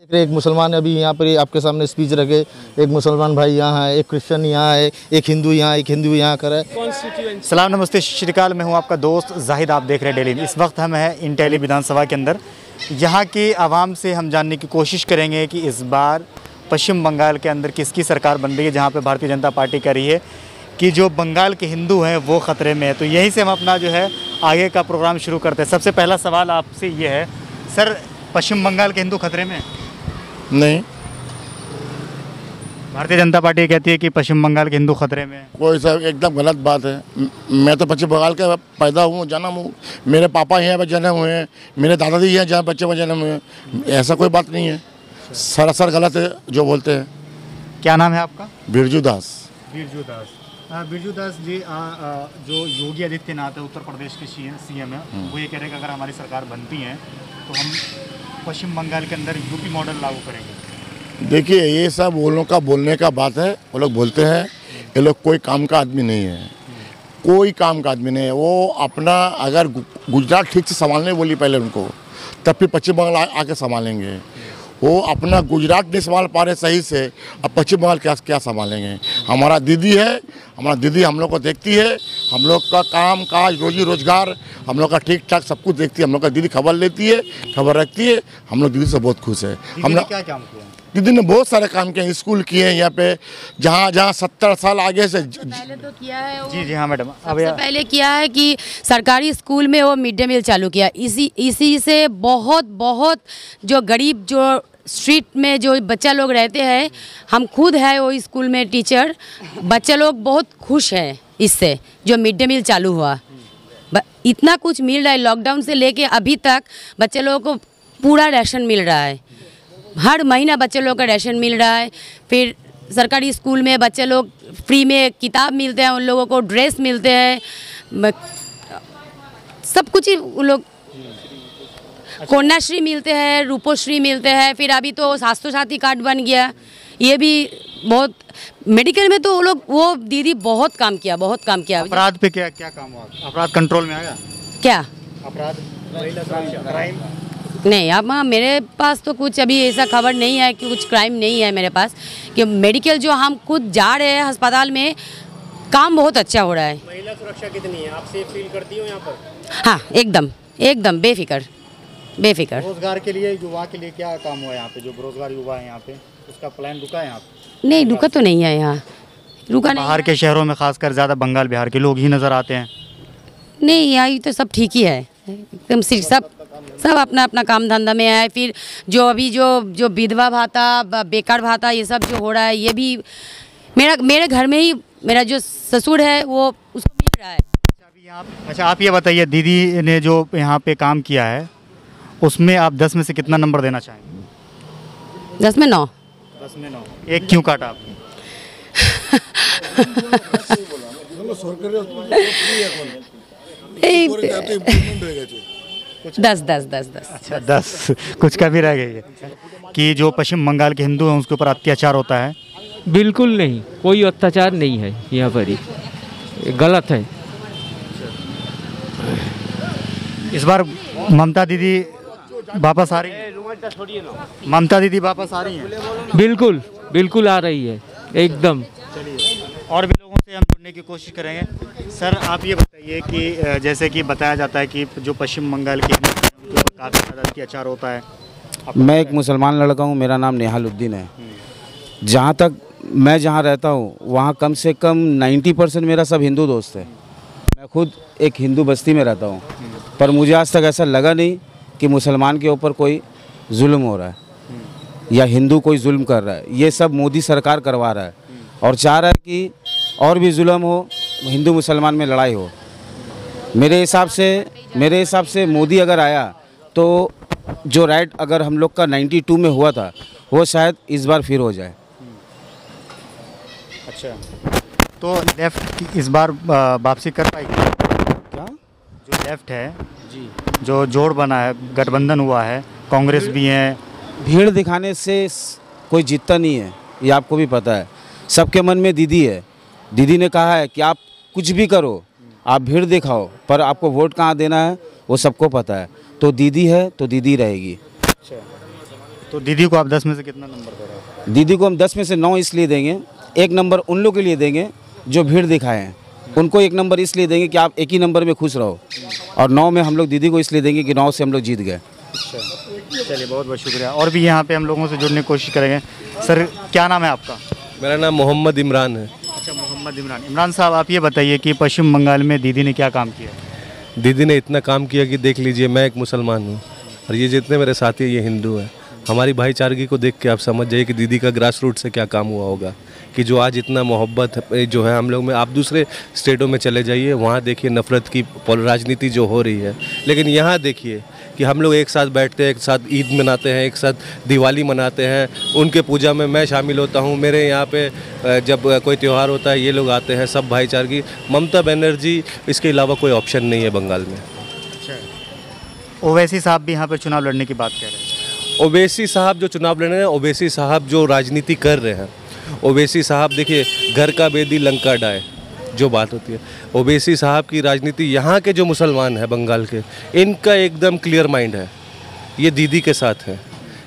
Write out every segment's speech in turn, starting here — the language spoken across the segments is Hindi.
एक मुसलमान अभी यहाँ पर आपके सामने स्पीच रखे, एक मुसलमान भाई यहाँ है, एक क्रिश्चियन यहाँ है, एक हिंदू यहाँ कर है। सलाम नमस्ते श्रीकाल, मैं हूँ आपका दोस्त जाहिद, आप देख रहे हैं डेली। इस वक्त हम हैं इंटेली विधानसभा के अंदर। यहाँ की आवाम से हम जानने की कोशिश करेंगे कि इस बार पश्चिम बंगाल के अंदर किसकी सरकार बन रही है, जहाँ पे भारतीय जनता पार्टी कह रही है कि जो बंगाल के हिंदू हैं वो ख़तरे में है। तो यहीं से हम अपना जो है आगे का प्रोग्राम शुरू करते हैं। सबसे पहला सवाल आपसे ये है सर, पश्चिम बंगाल के हिंदू खतरे में? नहीं, भारतीय जनता पार्टी कहती है कि पश्चिम बंगाल के हिंदू खतरे में। कोई सा एकदम गलत बात है। मैं तो पश्चिम बंगाल का पैदा हूँ, जन्म हूँ, मेरे पापा यहाँ पर जन्म हुए हैं, मेरे दादाजी यहाँ जहाँ बच्चे में जन्म हुए हैं। ऐसा कोई बात नहीं है, सरासर गलत है जो बोलते हैं। क्या नाम है आपका? बिरजू दास। बिरजू दास। बिरजू दास जी, जो योगी आदित्यनाथ है उत्तर प्रदेश के सीएम है, वो ये कह रहे हैं कि अगर हमारी सरकार बनती है तो हम पश्चिम बंगाल के अंदर यूपी मॉडल लागू करेंगे। देखिए, ये सब वो लोग का बोलने का बात है। वो लोग बोलते हैं, ये लोग कोई काम का आदमी नहीं है, कोई काम का आदमी नहीं है। वो अपना अगर गुजरात ठीक से संभालने बोली पहले उनको, तब फिर पश्चिम बंगाल आके संभालेंगे। वो अपना गुजरात नहीं संभाल पा रहे सही से, अब पश्चिम बंगाल क्या संभालेंगे। हमारा दीदी है, हमारा दीदी हम लोग को देखती है, हम लोग का काम काज रोजी रोजगार हम लोग का ठीक ठाक सब कुछ देखती है। हम लोग का दीदी खबर लेती है, खबर रखती है। हम लोग दीदी से बहुत खुश है। हम लोग क्या काम किया? दीदी ने बहुत सारे काम किए, स्कूल किए हैं यहाँ पे, जहाँ 70 साल आगे से पहले तो किया है जी जी हाँ मैडम। सबसे पहले किया है कि सरकारी स्कूल में वो मिड डे मील चालू किया। इसी से बहुत जो गरीब, जो स्ट्रीट में जो बच्चा लोग रहते हैं, हम खुद है वो स्कूल में टीचर, बच्चे लोग बहुत खुश हैं इससे जो मिड डे मील चालू हुआ। इतना कुछ मिल रहा है, लॉकडाउन से लेके अभी तक बच्चे लोगों को पूरा राशन मिल रहा है। हर महीना बच्चे लोग का राशन मिल रहा है। फिर सरकारी स्कूल में बच्चे लोग फ्री में किताब मिलते हैं, उन लोगों को ड्रेस मिलते हैं, सब कुछ ही उन लोग, कन्याश्री मिलते हैं, रूपोश्री मिलते हैं। फिर अभी तो स्वास्थ्य साथी कार्ड बन गया, ये भी बहुत। मेडिकल में तो वो दीदी बहुत काम किया। अपराध पे क्या काम हुआ? अपराध कंट्रोल में आया क्या? अपराध, क्राइम? नहीं, अब मेरे पास तो कुछ अभी ऐसा खबर नहीं है कि कुछ क्राइम नहीं है मेरे पास। कि मेडिकल जो हम खुद जा रहे हैं अस्पताल में, काम बहुत अच्छा हो रहा है। महिला सुरक्षा कितनी है? आप सेफ फील करती हो यहाँ पर? हाँ, एकदम बेफिक्र। रोजगार के लिए, युवा के लिए क्या काम हुआ यहाँ पे? जो बेरोजगार युवा है यहाँ पे, उसका प्लान रुका है यहाँ पे? नहीं, रुका तो नहीं है यहाँ, रुका नहीं। बाहर के शहरों में खासकर ज़्यादा बंगाल बिहार के लोग ही नज़र आते हैं। नहीं, यहाँ तो सब ठीक ही है एकदम। सिर्फ सब अपना काम धंधा में है। फिर जो अभी जो विधवा भाता, बेकार भाता, ये सब जो हो रहा है, ये भी मेरे घर में ही मेरा जो ससुर है वो उसको मिल रहा है। अच्छा, आप ये बताइए, दीदी ने जो यहाँ पे काम किया है उसमें आप 10 में से कितना नंबर देना चाहेंगे? 10 में 9। 10 में 9। एक क्यों काटा आपने? 10। अच्छा, 10 कुछ का भी रह गई है कि जो पश्चिम बंगाल के हिंदू हैं उसके ऊपर अत्याचार होता है? बिल्कुल नहीं, कोई अत्याचार नहीं है यहाँ पर, ही गलत है। इस बार ममता दीदी वापस आ रही है? ममता दीदी वापस आ रही हैं? बिल्कुल आ रही है एकदम। और भी लोगों से हम जुड़ने की कोशिश करेंगे। सर, आप ये बताइए कि जैसे कि बताया जाता है कि जो पश्चिम बंगाल के काफ़ी ज़्यादा अत्याचार होता है। मैं एक मुसलमान लड़का हूँ, मेरा नाम नेहालुद्दीन है। जहाँ तक मैं जहाँ रहता हूँ वहाँ कम से कम 90% मेरा सब हिंदू दोस्त है। मैं खुद एक हिंदू बस्ती में रहता हूँ, पर मुझे आज तक ऐसा लगा नहीं कि मुसलमान के ऊपर कोई जुल्म हो रहा है या हिंदू कोई जुल्म कर रहा है। ये सब मोदी सरकार करवा रहा है और चाह रहा है कि और भी जुल्म हो, हिंदू मुसलमान में लड़ाई हो। मेरे हिसाब से मोदी अगर आया तो जो राइट अगर हम लोग का 92 में हुआ था वो शायद इस बार फिर हो जाए। अच्छा, तो लेफ्ट इस बार वापसी कर पाएगी क्या? जो लेफ्ट है जी, जो जोड़ बना है, गठबंधन हुआ है, कांग्रेस भी है। भीड़ दिखाने से कोई जीतता नहीं है, ये आपको भी पता है। सबके मन में दीदी है। दीदी ने कहा है कि आप कुछ भी करो, आप भीड़ दिखाओ, पर आपको वोट कहाँ देना है वो सबको पता है। तो दीदी है तो दीदी रहेगी। अच्छा, तो दीदी को आप 10 में से कितना नंबर दे रहे हो? दीदी को हम 10 में से 9 इसलिए देंगे, 1 नंबर उन लोग के लिए देंगे जो भीड़ दिखाए हैं, उनको 1 नंबर इसलिए देंगे कि आप एक ही नंबर में खुश रहो, और 9 में हम लोग दीदी को इसलिए देंगे कि 9 से हम लोग जीत गए। चलिए बहुत बहुत शुक्रिया। और भी यहाँ पे हम लोगों से जुड़ने की कोशिश करेंगे। सर क्या नाम है आपका? मेरा नाम मोहम्मद इमरान है। अच्छा मोहम्मद इमरान। इमरान साहब आप ये बताइए कि पश्चिम बंगाल में दीदी ने क्या काम किया? दीदी ने इतना काम किया कि देख लीजिए, मैं एक मुसलमान हूँ और ये जितने मेरे साथी हैं ये हिंदू हैं। हमारी भाईचारगी को देख के आप समझ जाइए कि दीदी का ग्रास रूट से क्या काम हुआ होगा, कि जो आज इतना मोहब्बत जो है हम लोग में। आप दूसरे स्टेटों में चले जाइए, वहाँ देखिए नफ़रत की राजनीति जो हो रही है, लेकिन यहाँ देखिए कि हम लोग एक साथ बैठते हैं, एक साथ ईद मनाते हैं, एक साथ दिवाली मनाते हैं। उनके पूजा में मैं शामिल होता हूँ, मेरे यहाँ पे जब कोई त्यौहार होता है ये लोग आते हैं, सब भाईचारगी। ममता बनर्जी इसके अलावा कोई ऑप्शन नहीं है बंगाल में। ओवैसी साहब भी यहाँ पर चुनाव लड़ने की बात कह रहे हैं। ओवैसी साहब जो चुनाव लड़ रहे हैं, ओवैसी साहब जो राजनीति कर रहे हैं, ओवैसी साहब देखिए घर का बेदी लंका डाय जो बात होती है, ओवैसी साहब की राजनीति यहाँ के जो मुसलमान हैं बंगाल के, इनका एकदम क्लियर माइंड है, ये दीदी के साथ है।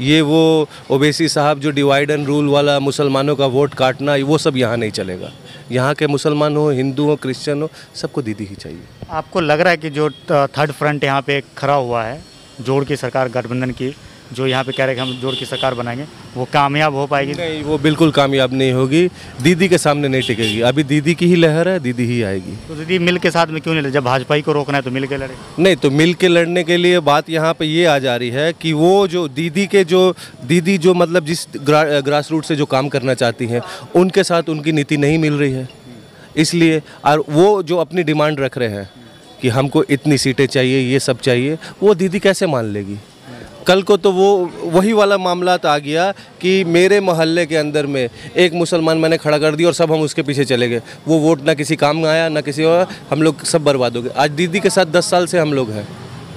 ये वो ओवैसी साहब जो डिवाइड एंड रूल वाला मुसलमानों का वोट काटना, वो सब यहाँ नहीं चलेगा। यहाँ के मुसलमान हो, हिंदू हो, क्रिश्चियन हो, सबको दीदी ही चाहिए। आपको लग रहा है कि जो थर्ड फ्रंट यहाँ पे खड़ा हुआ है, जोड़ की सरकार गठबंधन की, जो यहाँ पे कह रहे हैं कि हम जोड़ की सरकार बनाएंगे, वो कामयाब हो पाएगी? नहीं, वो बिल्कुल कामयाब नहीं होगी। दीदी के सामने नहीं टिकेगी। अभी दीदी की ही लहर है, दीदी ही आएगी। तो दीदी मिल के साथ में क्यों नहीं लड़े? जब भाजपा ही को रोकना है तो मिल के लड़े। नहीं, तो मिल के लड़ने के लिए बात यहाँ पे ये आ जा रही है कि वो जो दीदी जो मतलब जिस ग्रास रूट से जो काम करना चाहती हैं, उनके साथ उनकी नीति नहीं मिल रही है, इसलिए। और वो जो अपनी डिमांड रख रहे हैं कि हमको इतनी सीटें चाहिए, ये सब चाहिए, वो दीदी कैसे मान लेगी? कल को तो वो वही वाला मामला आ गया कि मेरे मोहल्ले के अंदर में एक मुसलमान मैंने खड़ा कर दिया और सब हम उसके पीछे चले गए, वो वोट ना किसी काम में आया ना किसी और, हम लोग सब बर्बाद हो गए। आज दीदी के साथ 10 साल से हम लोग हैं,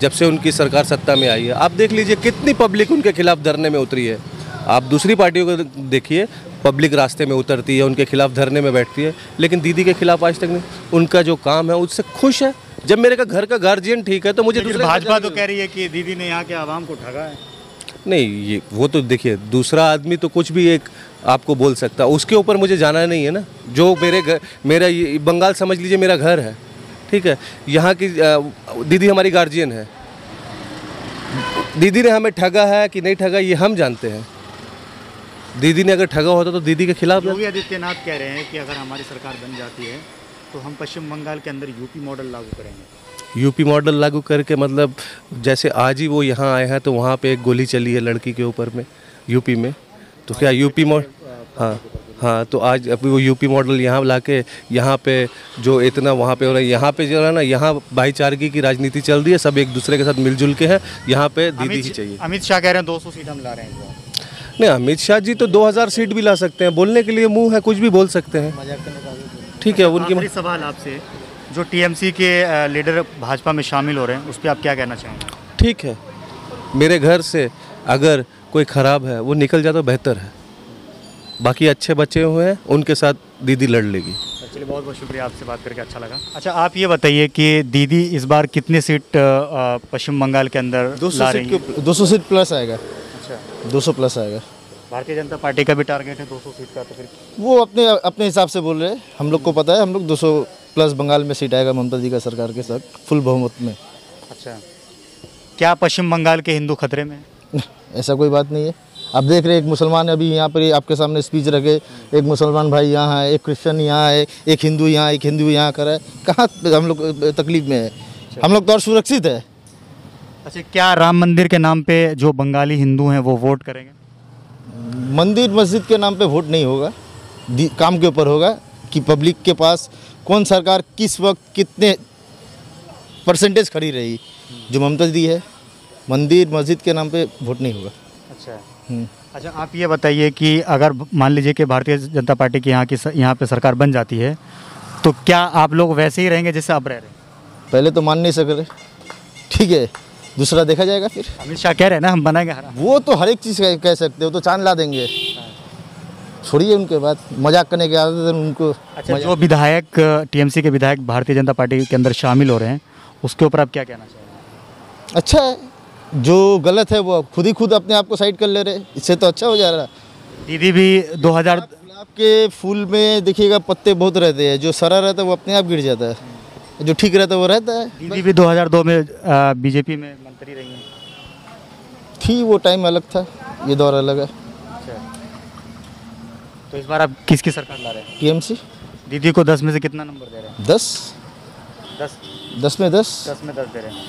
जब से उनकी सरकार सत्ता में आई है। आप देख लीजिए कितनी पब्लिक उनके खिलाफ धरने में उतरी है। आप दूसरी पार्टियों को देखिए, पब्लिक रास्ते में उतरती है, उनके खिलाफ धरने में बैठती है, लेकिन दीदी के खिलाफ आज तक नहीं। उनका जो काम है उससे खुश है। जब मेरे का घर का गार्जियन ठीक है तो मुझे दूसरे भाजपा तो कह रही है कि दीदी ने यहाँ के आवाम को ठगा है। नहीं, ये वो तो देखिए, दूसरा आदमी तो कुछ भी एक आपको बोल सकता है, उसके ऊपर मुझे जाना नहीं है ना। जो मेरा ये बंगाल समझ लीजिए मेरा घर है, ठीक है। यहाँ की दीदी हमारी गार्जियन है। दीदी ने हमें ठगा है कि नहीं ठगा ये हम जानते हैं। दीदी ने अगर ठगा होता तो दीदी के खिलाफ। योगी आदित्यनाथ कह रहे हैं कि अगर हमारी सरकार बन जाती है तो हम पश्चिम बंगाल के अंदर यूपी मॉडल लागू करेंगे। यूपी मॉडल लागू करके मतलब जैसे आज ही वो यहाँ आए हैं तो वहाँ पे एक गोली चली है लड़की के ऊपर में यूपी में, तो क्या यूपी मॉडल? हाँ, तो आज अभी वो यूपी मॉडल यहाँ लाके यहाँ पे जो इतना वहाँ पे हो रहा है, यहाँ पे जो है ना, यहाँ भाईचारगी की राजनीति चल रही है, सब एक दूसरे के साथ मिलजुल के हैं। यहाँ पे दीदी ही चाहिए। अमित शाह कह रहे हैं 200 सीट हम ला रहे हैं। नहीं, अमित शाह जी तो 2000 सीट भी ला सकते हैं, बोलने के लिए मुँह है, कुछ भी बोल सकते हैं, ठीक है। उनकी सवाल आपसे, जो टीएमसी के लीडर भाजपा में शामिल हो रहे हैं, उस पर आप क्या कहना चाहेंगे? ठीक है, मेरे घर से अगर कोई ख़राब है वो निकल जाता तो बेहतर है। बाकी अच्छे बच्चे हुए हैं, उनके साथ दीदी लड़ लेगी। चलिए बहुत बहुत शुक्रिया, आपसे बात करके अच्छा लगा। अच्छा आप ये बताइए कि दीदी इस बार कितने सीट पश्चिम बंगाल के अंदर 200 सीट प्लस आएगा। अच्छा, 200 प्लस आएगा। भारतीय जनता पार्टी का भी टारगेट है 200 सीट का, तो फिर वो अपने हिसाब से बोल रहे हैं। हम लोग को पता है, हम लोग 200 प्लस बंगाल में सीट आएगा ममता जी का सरकार के साथ फुल बहुमत में। अच्छा, क्या पश्चिम बंगाल के हिंदू खतरे में? ऐसा कोई बात नहीं है। आप देख रहे हैं एक मुसलमान अभी यहाँ पर आपके सामने स्पीच रखे, एक मुसलमान भाई यहाँ है, एक क्रिश्चियन यहाँ है, एक हिंदू यहाँ कर है। कहाँ हम लोग तकलीफ में है? हम लोग तो और सुरक्षित है। अच्छा, क्या राम मंदिर के नाम पे जो बंगाली हिंदू हैं वो वोट करेंगे? मंदिर मस्जिद के नाम पे वोट नहीं होगा, काम के ऊपर होगा कि पब्लिक के पास कौन सरकार किस वक्त कितने परसेंटेज खड़ी रही। जो ममता दी है, मंदिर मस्जिद के नाम पे वोट नहीं होगा। अच्छा अच्छा, आप ये बताइए कि अगर मान लीजिए कि भारतीय जनता पार्टी की यहाँ पे सरकार बन जाती है तो क्या आप लोग वैसे ही रहेंगे जैसे अब रह रहे हैं? पहले तो मान नहीं सक रहे, ठीक है, दूसरा देखा जाएगा फिर। अमित शाह कह रहे हैं ना हम बनाएंगे। वो तो हर एक चीज़ कह सकते हो, तो चांद ला देंगे। छोड़िए उनके बाद, मजाक करने की आदत है उनको। अच्छा, जो विधायक टीएमसी के विधायक भारतीय जनता पार्टी के अंदर शामिल हो रहे हैं उसके ऊपर आप क्या कहना चाहेंगे? अच्छा है, जो गलत है वो खुद अपने आप को साइड कर ले रहे, इससे तो अच्छा हो जा रहा। दीदी भी 2000 गुलाब के फूल में देखिएगा पत्ते बहुत रहते हैं, जो सड़ा रहता है वो अपने आप गिर जाता है, जो ठीक रहता है वो रहता है। दीदी भी 2002 में बीजेपी में मंत्री रही हैं। थी, वो टाइम अलग था, ये दौर अलग है। तो इस बार आप किसकी सरकार ला रहे हैं? टीएमसी। दीदी को 10 में से कितना नंबर दे रहे हैं? 10 10 10 में 10। 10 में 10 दे रहे हैं।